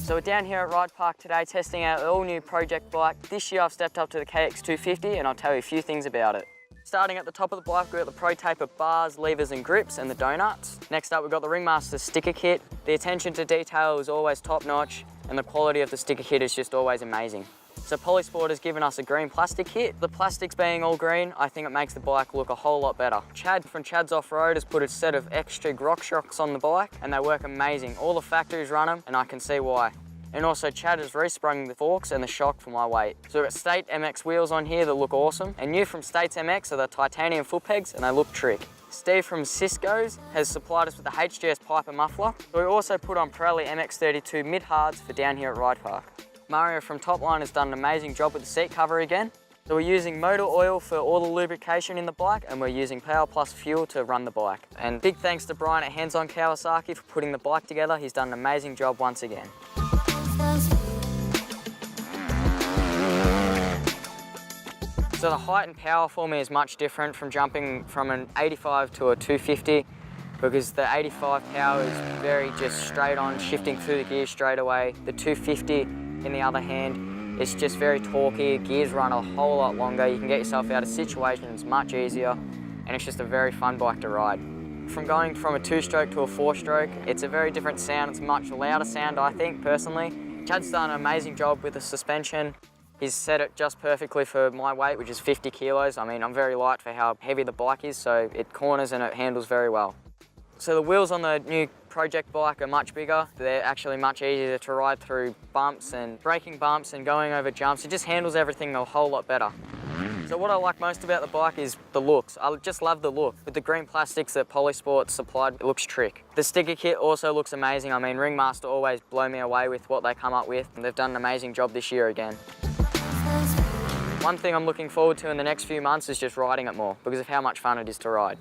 So we're down here at Ride Park today testing out the all-new project bike. This year I've stepped up to the KX250 and I'll tell you a few things about it. Starting at the top of the bike, we've got the Pro Taper bars, levers and grips and the donuts. Next up we've got the Ringmaster Sticker Kit. The attention to detail is always top-notch and the quality of the sticker kit is just always amazing. So Polysport has given us a green plastic kit. The plastics being all green, I think it makes the bike look a whole lot better. Chad from Chad's Off-Road has put a set of extra rock shocks on the bike and they work amazing. All the factories run them and I can see why. And also Chad has resprung the forks and the shock for my weight. So we've got State MX wheels on here that look awesome. And new from State's MX are the titanium foot pegs and they look trick. Steve from Cisco's has supplied us with the HGS Piper muffler. So we also put on Pirelli MX32 mid-hards for down here at Ride Park. Mario from Topline has done an amazing job with the seat cover again. So we're using motor oil for all the lubrication in the bike and we're using Power Plus fuel to run the bike. And big thanks to Brian at Hands On Kawasaki for putting the bike together. He's done an amazing job once again. So the height and power for me is much different from jumping from an 85 to a 250 because the 85 power is very just straight on, shifting through the gears straight away. The 250, on the other hand, it's just very torquey, gears run a whole lot longer, you can get yourself out of situations much easier, and it's just a very fun bike to ride. From going from a 2-stroke to a 4-stroke, it's a very different sound, it's a much louder sound I think personally. Chad's done an amazing job with the suspension. He's set it just perfectly for my weight, which is 50 kilos. I mean, I'm very light for how heavy the bike is, so it corners and it handles very well. So the wheels on the new project bike are much bigger. They're actually much easier to ride through bumps and braking bumps and going over jumps. It just handles everything a whole lot better. So what I like most about the bike is the looks. I just love the look. With the green plastics that Polysport supplied, it looks trick. The sticker kit also looks amazing. I mean, Ringmaster always blow me away with what they come up with, and they've done an amazing job this year again. One thing I'm looking forward to in the next few months is just riding it more because of how much fun it is to ride.